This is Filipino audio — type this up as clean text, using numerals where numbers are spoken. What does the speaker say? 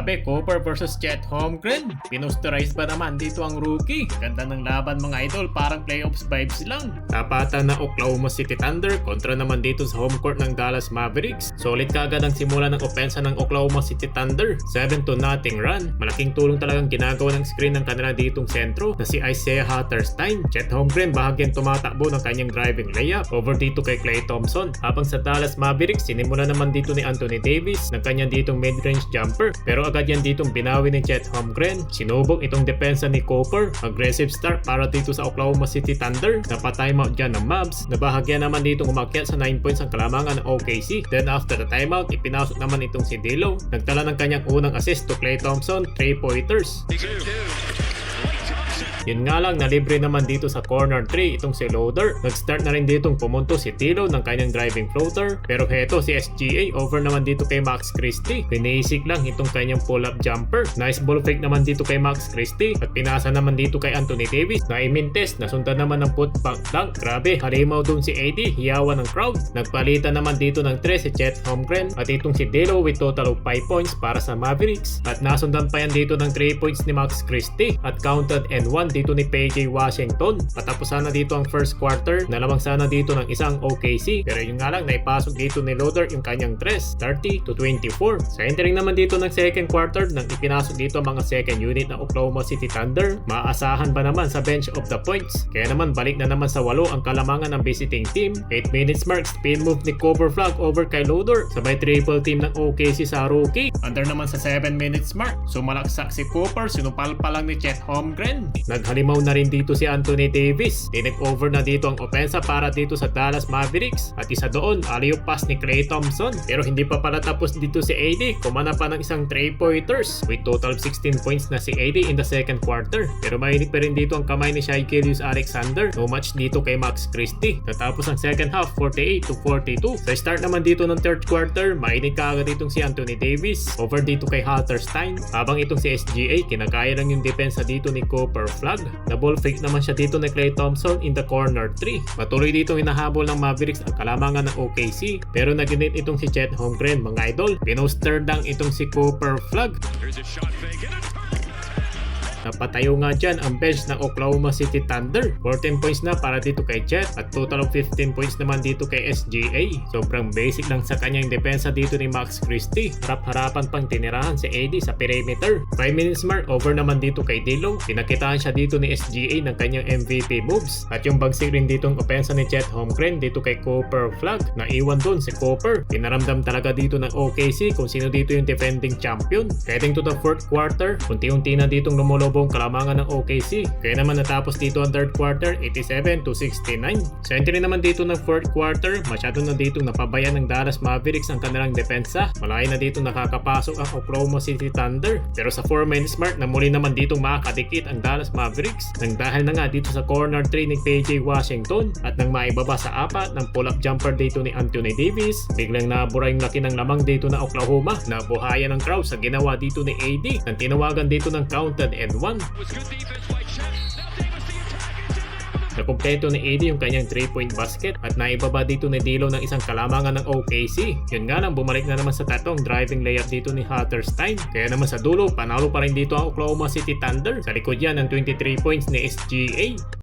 Grabe, Cooper versus Chet Holmgren. Pinosterize ba naman dito ang rookie? Ganda ng laban mga idol, parang playoffs vibes lang. Tapatan na Oklahoma City Thunder kontra naman dito sa home court ng Dallas Mavericks. Solid kaagad ang simula ng opensa ng Oklahoma City Thunder. 7-0 run. Malaking tulong talagang ginagawa ng screen ng kanila ditong sentro na si Isaiah Hatterstein. Chet Holmgren bahagyang tumatakbo ng kanyang driving layup over dito kay Klay Thompson. Habang sa Dallas Mavericks, sinimula naman dito ni Anthony Davis ng kanyang ditong mid-range jumper. Pero agad yan ditong binawi ni Chet Holmgren. Sinubok itong depensa ni Cooper. Aggressive start para dito sa Oklahoma City Thunder. Napatimeout dyan ng Mavs. Nabahagyan naman ditong umakyat sa 9 points ang kalamangan ng OKC. Then after the timeout, ipinasok naman itong si D'Lo. Nagtala ng kanyang unang assist to Klay Thompson, 3-pointers. Yun nga lang, nalibre naman dito sa corner 3 itong si Loader. Nag-start na rin ditong pumunto si D'Lo ng kanyang driving floater. Pero heto si SGA over naman dito kay Max Christie. Pinisik lang itong kanyang pull-up jumper. Nice ball fake naman dito kay Max Christie. At pinasa naman dito kay Anthony Davis na i-mintest. Nasundan naman ng putback dunk. Grabe, halimaw dun si AD. Hiyawan ng crowd. Nagpalitan naman dito ng 3 si Chet Holmgren. At itong si D'Lo with total of 5 points para sa Mavericks. At nasundan pa yan dito ng 3 points ni Max Christie. At counted and 1 dito ni PJ Washington. Patapos sana dito ang first quarter, nalamang sana dito ng isang OKC. Pero yun nga lang, naipasok dito ni Loader yung kanyang 3, 30-24. Sa entering naman dito ng second quarter, nang ipinasok dito ang mga second unit ng Oklahoma City Thunder, maasahan ba naman sa bench of the points? Kaya naman balik na naman sa 8 ang kalamangan ng visiting team. 8 minutes mark, spin move ni Cooper Flag over kay Loader. Sabay triple team ng OKC sa rookie. Under naman sa 7 minutes mark, sumalaksak si Cooper, sinupal pa lang ni Chet Holmgren. Naghalimaw na rin dito si Anthony Davis. Tinake-over na dito ang opensa para dito sa Dallas Mavericks. At isa doon, alley-oop pass ni Klay Thompson. Pero hindi pa pala tapos dito si AD. Kumana pa ng isang 3-pointers. With total of 16 points na si AD in the second quarter. Pero mainit pa rin dito ang kamay ni Shai Gilgeous-Alexander. No match dito kay Max Christie. Natapos ang second half, 48-42. Sa start naman dito ng third quarter, mainit kaagad itong si Anthony Davis. Over dito kay Hatterstein. Habang itong si SGA, kinakaya lang yung depensa dito ni Cooper Flag. Na ball fake naman siya dito ni Klay Thompson in the corner 3. Matuloy dito hinahabol ng Mavericks ang kalamangan ng OKC. Pero naginit itong si Chet Holmgren mga idol. Pinoster dang itong si Cooper Flag. Napatayo nga dyan ang bench ng Oklahoma City Thunder. 14 points na para dito kay Chet at total of 15 points naman dito kay SGA. Sobrang basic lang sa kanyang depensa dito ni Max Christie. Harap-harapan pang tinirahan si AD sa perimeter. 5 minutes mark, over naman dito kay D'Lo. Pinakitaan siya dito ni SGA ng kanyang MVP moves. At yung bagsik rin dito ang opensa ni Chet Holmgren dito kay Cooper Flag. Naiwan dun si Cooper. Pinaramdam talaga dito ng OKC kung sino dito yung defending champion. Heading to the fourth quarter, unti-unti na ditong lumulubong kalamangan ng OKC. Kaya naman natapos dito ang third quarter, 87-69. Sa entry naman dito ng fourth quarter, masyado na dito napabayan ng Dallas Mavericks ang kanilang depensa. Malaki na dito nakakapasok ang Oklahoma City Thunder. Pero sa 4 minutes mark, na muli naman dito makakadikit ang Dallas Mavericks. Nang dahil na nga dito sa corner 3 ni PJ Washington at nang maibaba sa 4 ng pull-up jumper dito ni Anthony Davis, biglang nabura yung laki ng lamang dito na Oklahoma. Nabuhayan ng crowd sa ginawa dito ni AD. Nang tinawagan dito ng counted and 1. Nakumpleto ni AD yung kanyang 3-point basket at naibaba dito ni D'Lo ng isang kalamangan ng OKC. Yun nga lang, bumalik na naman sa tatong driving layup dito ni Hatterstein. Kaya naman sa dulo, panalo pa rin dito ang Oklahoma City Thunder. Sa likod yan ng 23 points ni SGA.